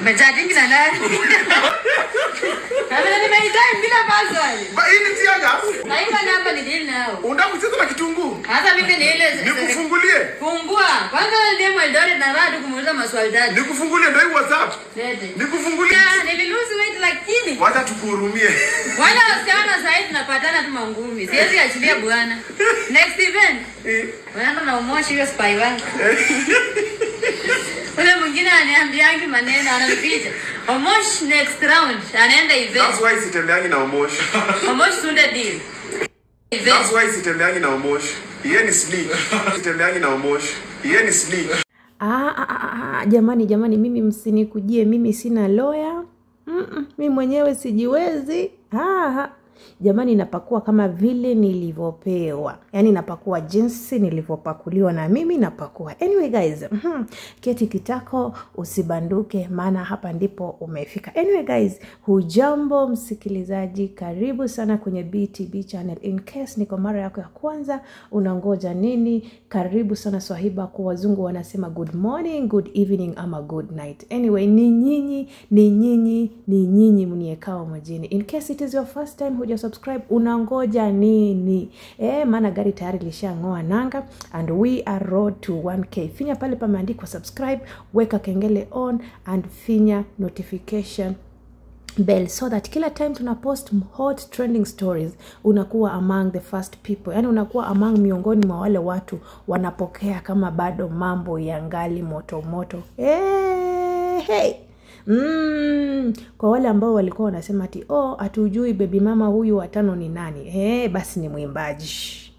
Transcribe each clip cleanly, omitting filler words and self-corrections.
Chatting sana. Kama nimeitime bila password. Hii ni tiaga. Na hiyo namba ni deal nao. Unataka kucheza na kitunguu? Hata mimi ni ile. Nikufungulie. Fungua. Kwanza ndio Eldoret na watu kumuuliza maswali tatu. Nikufungulie ndio WhatsApp. Nikufungulie. Nililusi weight lakini. Wacha tukuhurumie. Wala wasichana sasa tunapatana tu mangumi. Siwezi achilia bwana. Next event. Wanaenda na umoshi hiyo spy wangu. Ule mwingine ananiambiangi maneno ananipicha. Omosh next round anaenda event. That's why sitembeangi na Omosh. Omosh sunde deal. That's why sitembeangi na Omosh. Yeye ni sneak. Sitembeangi na Omosh. Yeye ni sneak. Jamani mimi msinikujie, mimi sina lawyer. Mimi mwenyewe sijiwezi. Jamani napakua kama vile nilivyopewa. Yaani napakua jinsi nilivyopakuliwa na mimi napakua. Anyway guys, keti kitako usibanduke maana hapa ndipo umefika. Anyway guys, hujambo msikilizaji, karibu sana kwenye BTB channel. In case niko mara yako ya kwanza, unangoja nini? Karibu sana swahiba, kwa wazungu wanasema good morning, good evening ama good night. Anyway, ni nyinyi mniekao majini. In case it is your first time subscribe, unangoja nini? Maana gari tayari lishangoa nanga and we are road to 1k. Finya pale pameandikwa subscribe, weka kengele on and finya notification bell so that kila time tunapost hot trending stories unakuwa among the first people. Yani unakuwa among miongoni mwa wale watu wanapokea kama bado mambo ya ngali moto. Hey. Kwa wale ambao walikuwa wanasema ati hatujui baby mama huyu watano ni nani. Basi ni mwimbaji.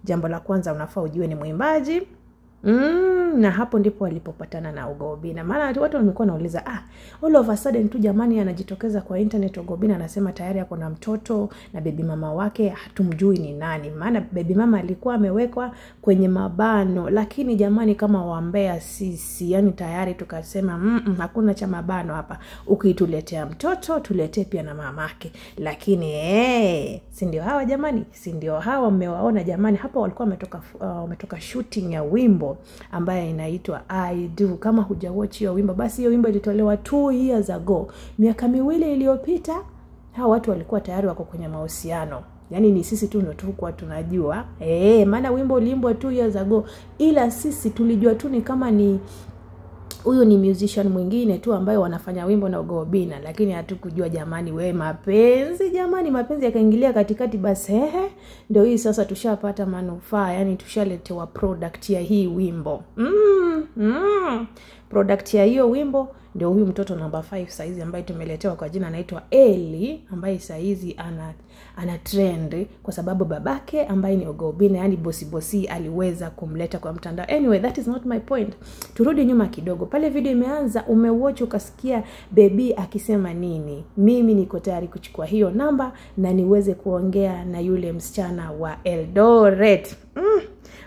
Jambo la kwanza unafaa ujue ni mwimbaji. Na hapo ndipo walipopatana na Ogobina. Maana watu walikuwa wanauliza all of a sudden tu jamani anajitokeza kwa internet Ogobina anasema tayari ako na mtoto na baby mama wake hatumjui ni nani. Maana baby mama alikuwa amewekwa kwenye mabano, lakini jamani kama wambea sisi, yani tayari tukasema hakuna cha mabano hapa. Ukituletea mtoto tuletee pia na mamake. Lakini si ndio hawa jamani? Si ndio hawa mmewaona jamani? Hapa walikuwa wametoka shooting ya wimbo ambaye inaitwa I Do. Kama hujawatch hiyo wimbo, basi hiyo wimbo ilitolewa 2 years ago. Miaka 2 iliyopita hao watu walikuwa tayari wako kwenye mahusiano. Yani ni sisi tu ndio tulikuwa tunajua. Maana wimbo uliimbwa 2 years ago, ila sisi tulijua tu ni kama ni huyo ni musician mwingine tu ambaye wanafanya wimbo na Ogobina, lakini hatukujua jamani mapenzi yakaingilia katikati basi ndio hii sasa tushapata manufaa, yani tushaletewa product ya hii wimbo. Product ya hiyo wimbo ndio huyu mtoto number 5 saizi ambaye tumeletewa kwa jina anaitwa Eli, ambaye saizi ana trend kwa sababu babake ambaye ni Ogobina, yani bosi aliweza kumleta kwa mtandao. Anyway, that is not my point. Turudi nyuma kidogo. Pale video imeanza umewatch ukasikia baby akisema nini? Mimi niko tayari kuchukua hiyo namba na niweze kuongea na yule msichana wa Eldoret.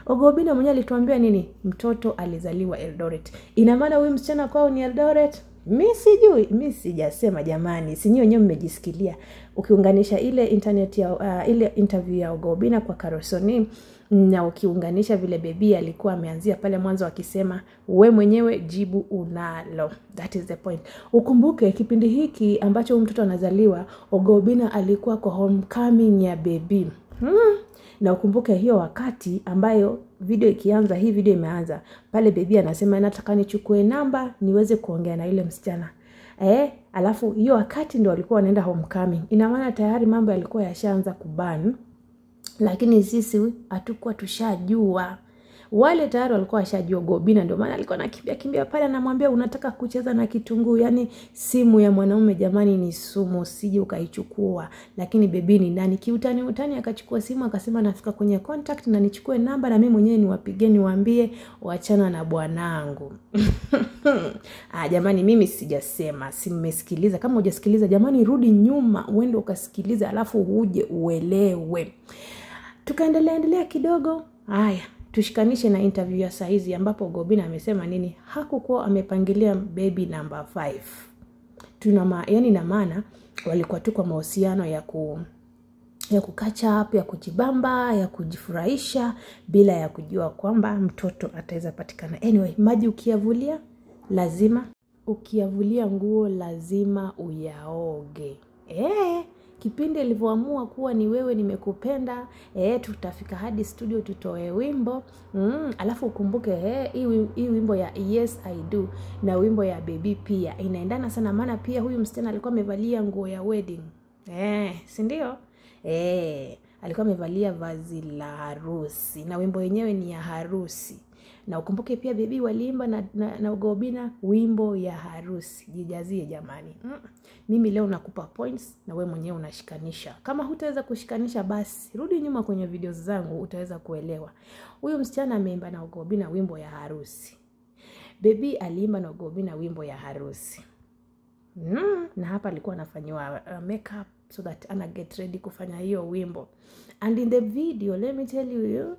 Ogobina mwenyewe alituambia nini? Mtoto alizaliwa Eldoret. Ina maana huyu msichana kwao ni Eldoret? Mimi sijui, mimi sijasema jamani. Si nyinyi mmejisikilia. Ukiunganisha ile internet ya ile interview ya Ogobina kwa Karosoni na ukiunganisha vile baby alikuwa ameanzia pale mwanzo akisema we mwenyewe jibu unalo. That is the point. Ukumbuke kipindi hiki ambacho mtoto anazaliwa Ogobina alikuwa kwa homecoming ya baby. Na ukumbuke hiyo wakati ambayo video ikianza, hii video imeanza, pale baby anasema nataka nichukue namba niweze kuongea na ile msichana. Alafu hiyo wakati ndio walikuwa wanaenda homecoming. Ina maana tayari mambo yalikuwa yashaanza kuban, lakini sisi hatukuwa tushajua. Wale tayari walikuwa washajua Ogobina, ndio maana alikuwa anakimbia pale anamwambia unataka kucheza na kitunguu. Yani simu ya mwanaume jamani ni sumu, usije ukaichukua. Lakini baby ni nani? Kiutani akachukua simu akasema nafika kwenye contact na nichukue namba na mimi mwenyewe niwapigie niwaambie waachana na bwanangu. Jamani mimi sijasema, si mmesikiliza. Kama hujasikiliza jamani rudi nyuma uende ukasikiliza alafu uje uelewe. Tukaendelea kidogo. Tushikanishe na interview ya saizi ambapo Ogobina amesema nini? Hakukuwa amepangilia baby number 5. Yani na maana walikuwa tu kwa mahusiano ya catch up, ya kujibamba, ya kujifurahisha bila ya kujua kwamba mtoto ataweza patikana. Anyway, maji ukiyavulia lazima ukiyavulia nguo lazima uyaoge. Kipindi ilivyoamua kuwa ni wewe nimekupenda, tutafika hadi studio tutoe wimbo. Alafu ukumbuke hii wimbo ya Yes I Do na wimbo ya Baby pia inaendana sana, maana pia huyu msichana alikuwa amevalia nguo ya wedding. Si ndio? Alikuwa amevalia vazi la harusi na wimbo wenyewe ni ya harusi. Na ukumbuke pia Baby waliimba na Ogobina wimbo ya harusi. Jijazie jamani. Mimi leo nakupa points na wewe mwenyewe unashikanisha. Kama hutaweza kushikanisha basi rudi nyuma kwenye videos zangu utaweza kuelewa. Huyu msichana ameimba na Ogobina wimbo ya harusi. Baby aliimba na Ogobina wimbo ya harusi. Na hapa alikuwa anafanywa makeup so that ana get ready kufanya hiyo wimbo. And in the video, let me tell you,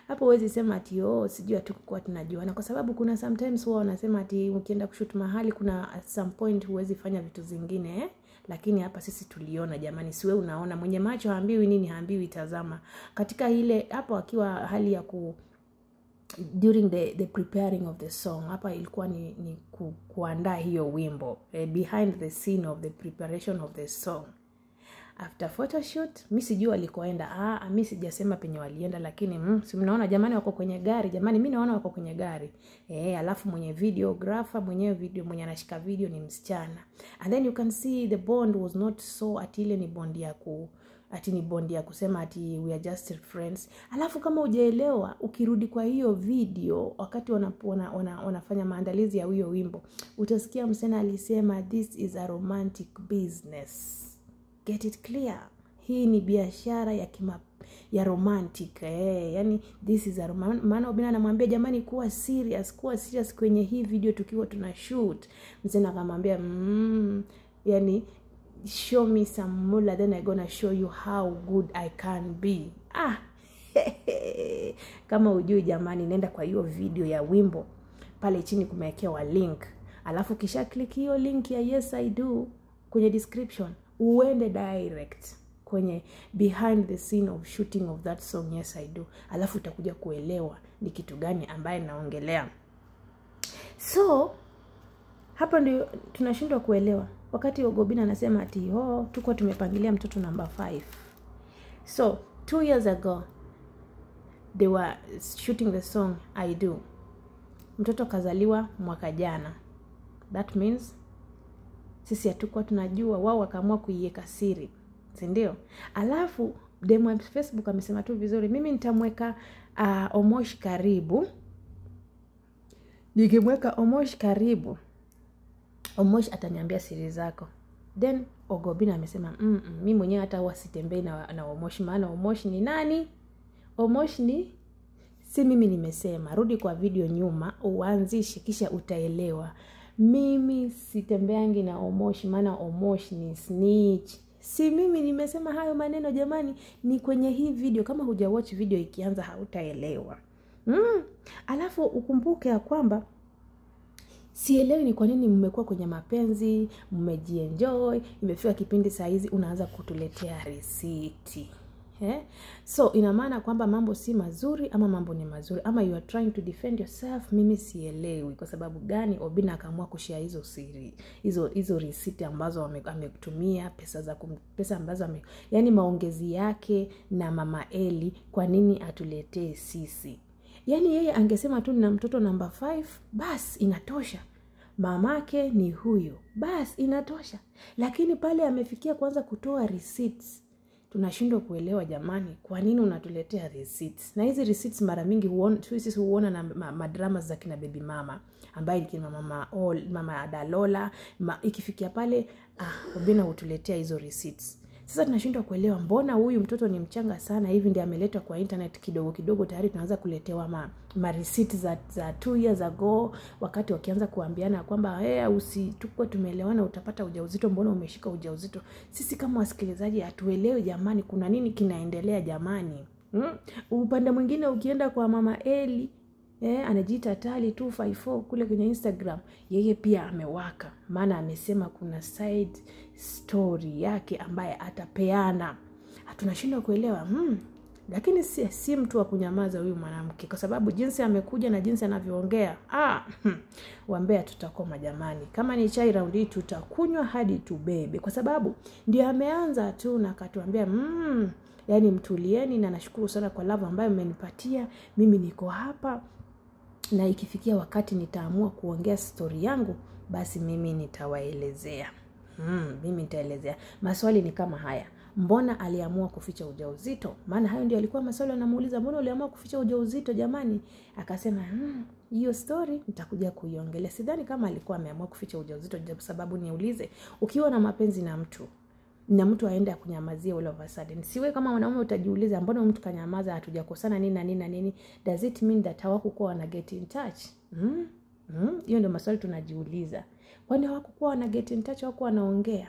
hapo huwezi sema ati sijui hatukuwa tunajuana, kwa sababu kuna sometimes wao wanasema ati ukienda kushoot mahali kuna at some point huwezi fanya vitu zingine, lakini hapa sisi tuliona jamani. Siwe unaona mwenye macho haambiwi nini, haambiwi tazama. Katika ile hapo akiwa hali ya during the preparing of the song, hapa ilikuwa ni kuandaa hiyo wimbo, behind the scene of the preparation of the song. After photoshoot, mimi sijui walikoenda. Mimi sijasema penye walienda, lakini si mnaona jamani wako kwenye gari. Jamani mimi naona wako kwenye gari. Alafu mwenye videographer, mwenye anashika video ni msichana. And then you can see the bond was not so atile ni bond ya kusema ati we are just friends. Alafu kama hujaelewa, ukirudi kwa hiyo video wakati wanafanya maandalizi ya hiyo wimbo, utasikia msena alisema this is a romantic business. Get it clear. Hii ni biashara ya romantic. Yani this is a romantic. Maana Obina anamwambia jamani kuwa serious kwenye hii video tukiwa tunashoot. Msena akamwambia yani show me some mula then I gonna show you how good I can be. Kama hujui jamani, nenda kwa hiyo video ya wimbo. Pale chini kumewekewa link. Alafu kisha click hiyo link ya Yes I Do kwenye description, uende direct kwenye behind the scene of shooting of that song Yes I Do. Alafu utakuja kuelewa ni kitu gani ambaye naongelea. So hapa ndio tunashindwa kuelewa. Wakati Ogobina anasema ati tuko tumepangilia mtoto number 5. So 2 years ago they were shooting the song I Do. Mtoto kazaliwa mwaka jana. That means sisi hatukuwa tunajua, wao wakaamua kuiweka siri, si ndio? Alafu demo ya Facebook amesema tu vizuri, mimi nitamweka Omosh karibu. Nikimweka Omosh karibu, Omosh ataniambia siri zako. Then Ogobina amesema mimi mwenyewe hata wasitembei na Omosh, maana Omosh ni nani? Omosh ni si mimi nimesema. Rudi kwa video nyuma uanzishe kisha utaelewa. Mimi sitembeangi na Omosh, maana Omosh ni snitch. Si mimi nimesema hayo maneno jamani, ni kwenye hii video. Kama hujawatch video ikianza hautaelewa. Alafu ukumbuke ya kwamba sielewi ni kwa nini mmekuwa kwenye mapenzi, mmejienjoy, imefika kipindi saa hizi unaanza kutuletea risiti. So ina maana kwamba mambo si mazuri ama mambo ni mazuri, ama you are trying to defend yourself. Mimi sielewi kwa sababu gani Obina akaamua kushare hizo siri, hizo risiti ambazo ametumia pesa ambazo yani maongezi yake na mama Eli. Kwa nini atuletee sisi? Yani yeye angesema tu na mtoto number 5 basi inatosha, mamake ni huyo basi inatosha. Lakini pale amefikia kwanza kutoa receipts. Tunashindwa kuelewa jamani, kwa nini unatuletea receipts? Na hizi receipts mara mingi sisi huona na madrama za kina Baby Mama, ambaye ni kina mama Adalola. Ikifikia pale Obina hutuletea hizo receipts. Sasa tunashindwa kuelewa mbona huyu mtoto ni mchanga sana hivi ndiye ameletwa kwa internet kidogo kidogo tayari tunaanza kuletewa ma receipts za 2 years ago, wakati wakianza kuambiana kwamba usituko tumeelewana utapata ujauzito, mbona umeshika ujauzito? Sisi kama wasikilizaji hatuelewi jamani, kuna nini kinaendelea jamani? Upande mwingine ukienda kwa mama Eli anajiita Tali 254 kule kwenye Instagram, yeye pia amewaka, maana amesema kuna side story yake ambaye atapeana. Tunashindwa kuelewa Lakini si mtu wa kunyamaza huyu mwanamke, kwa sababu jinsi amekuja na jinsi anavyoongea, wambea tutakoma jamani. Kama ni chai raundi hii tutakunywa hadi tubebe, kwa sababu ndio ameanza tu na akatuambia yani mtulieni na nashukuru sana kwa love ambayo mmenipatia. Mimi niko hapa na ikifikia wakati nitaamua kuongea story yangu, basi mimi nitawaelezea. Mimi nitaelezea. Maswali ni kama haya: mbona aliamua kuficha ujauzito? Maana hayo ndio alikuwa maswali anamuuliza, mbona uliamua kuficha ujauzito jamani? Akasema hiyo story nitakuja kuiongelea. Sidhani kama alikuwa ameamua kuficha ujauzito, kwa sababu niulize, ukiwa na mapenzi na mtu aende akunyamazia all of a sudden, siwe kama mwanaume utajiuliza mbona mtu kanyamaza, hatujakosana nini na nini na nini, does it mean that hawakuwa wana get in touch? Hiyo ndio maswali tunajiuliza. Kwani hawakuwa wana get in touch, hawakuwa wanaongea?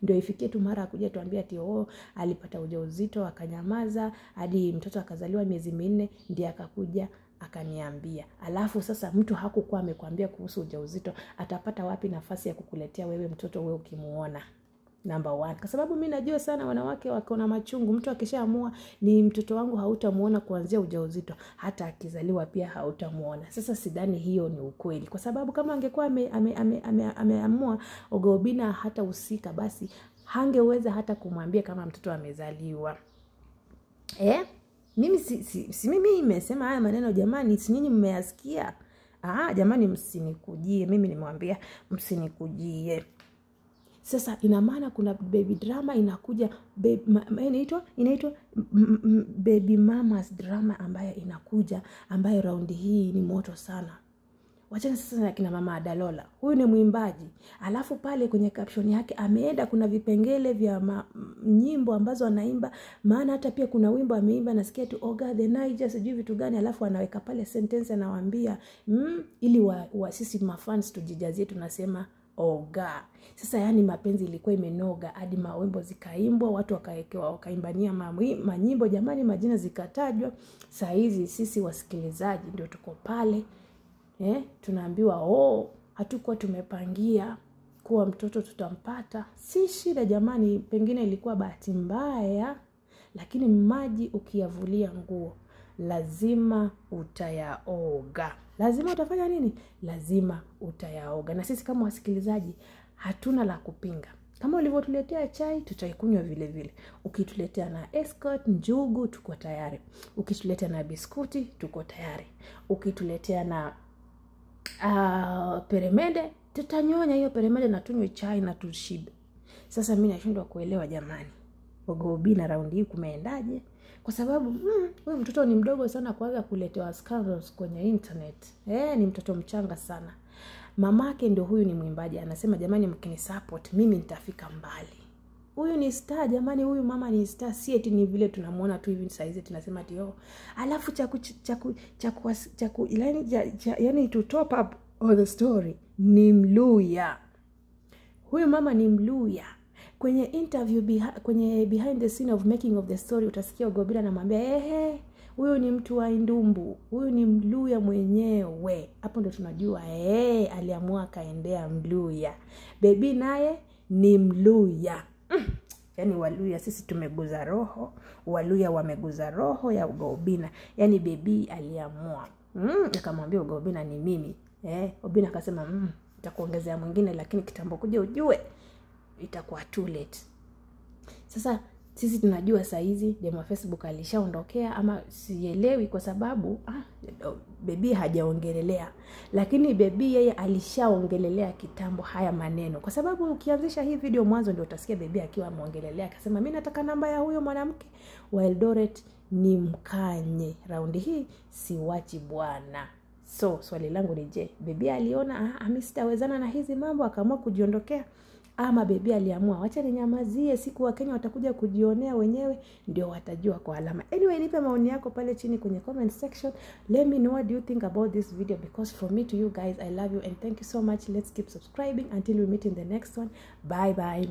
Ndio ifikie tu mara akuja tuambia ati alipata ujauzito akanyamaza hadi mtoto akazaliwa miezi 4 ndiye akakuja akaniambia. Alafu sasa mtu hakukuwa amekwambia kuhusu ujauzito, atapata wapi nafasi ya kukuletea wewe mtoto wewe ukimuona? Number 1, kwa sababu mimi najua sana wanawake wako na machungu. Mtu akishaamua ni mtoto wangu hautamuona kuanzia ujauzito, hata akizaliwa pia hautamuona. Sasa sidhani hiyo ni ukweli, kwa sababu kama angekuwa ameamua Ogobina hata usika, basi hangeweza hata kumwambia kama mtoto amezaliwa. Mimi mimi nimesema haya maneno jamani, si nyinyi mmeyasikia? Jamani msinikujie, mimi nimwambia msinikujie. Sasa ina maana kuna baby drama inakuja, inaitwa baby mama's drama ambayo inakuja, ambayo raundi hii ni moto sana. Wachana sasa na kina mama Adalola. Huyu ni mwimbaji. Alafu pale kwenye caption yake ameenda kuna vipengele vya nyimbo ambazo anaimba, maana hata pia kuna wimbo ameimba nasikia tu Oga the Niger sijui vitu gani, alafu anaweka pale sentence anawaambia ili wa sisi mafans tujijazie tunasema Oga. Sasa yani mapenzi ilikuwa imenoga hadi mawimbo zikaimbwa, watu wakaimbania manyimbo jamani, majina zikatajwa. Saa hizi sisi wasikilizaji ndio tuko pale tunaambiwa hatukuwa tumepangia kuwa mtoto tutampata. Si shida jamani, pengine ilikuwa bahati mbaya, lakini maji ukiyavulia nguo lazima utayaoga. Lazima utafanya nini? Lazima utayaoga. Na sisi kama wasikilizaji hatuna la kupinga. Kama ulivyotuletea chai tutaikunywa vile vile. Ukituletea na escort, njugu, tuko tayari. Ukituletea na biskuti tuko tayari. Ukituletea na peremende tutanyonya hiyo peremende na tunywe chai na tushibe. Sasa mimi nashindwa kuelewa jamani, Ogobina raundi hii kumeendaje? Kwa sababu huyu mtoto ni mdogo sana kuanza kuletewa scandals kwenye internet. Ni mtoto mchanga sana. Mamake ndio huyu ni mwimbaji, anasema jamani mkini support mimi nitafika mbali. Huyu ni star jamani, huyu mama ni star, si eti ni vile tunamuona tu hivi saizi tunasema ati alafu yani to top up all the story ni Mluya. Huyu mama ni Mluya. Kwenye interview kwenye behind the scene of making of the story utasikia Ogobina anamwambia huyu ni mtu wa Indumbu, huyu ni Mluya mwenyewe. Hapo ndo tunajua aliamua kaendea Mluya. Baby naye ni Mluya. Yani Waluya sisi tumeguza roho, Waluya wameguza roho ya Ogobina. Yani baby aliamua akamwambia Ogobina ni mimi. Ogobina akasema nitakuongezea mwingine, lakini kitambo kuja ujue itakuwa too late. Sasa sisi tunajua saa hizi demo Facebook alishaondokea, ama sielewi kwa sababu baby hajaongelelea, lakini baby yeye alishaongelelea kitambo haya maneno, kwa sababu ukianzisha hii video mwanzo ndio utasikia baby akiwa ameongelelea akasema mimi nataka namba ya huyo mwanamke wa Eldoret ni mkanye, raundi hii siwachi bwana. So swali langu ni je, baby aliona mimi sitawezana na hizi mambo akaamua kujiondokea, ama baby aliamua wacha ninyamazie, siku wa Kenya watakuja kujionea wenyewe ndio watajua kwa alama. Anyway, nipe maoni yako pale chini kwenye comment section. Let me know what do you think about this video, because from me to you guys, I love you and thank you so much. Let's keep subscribing until we meet in the next one. Bye bye.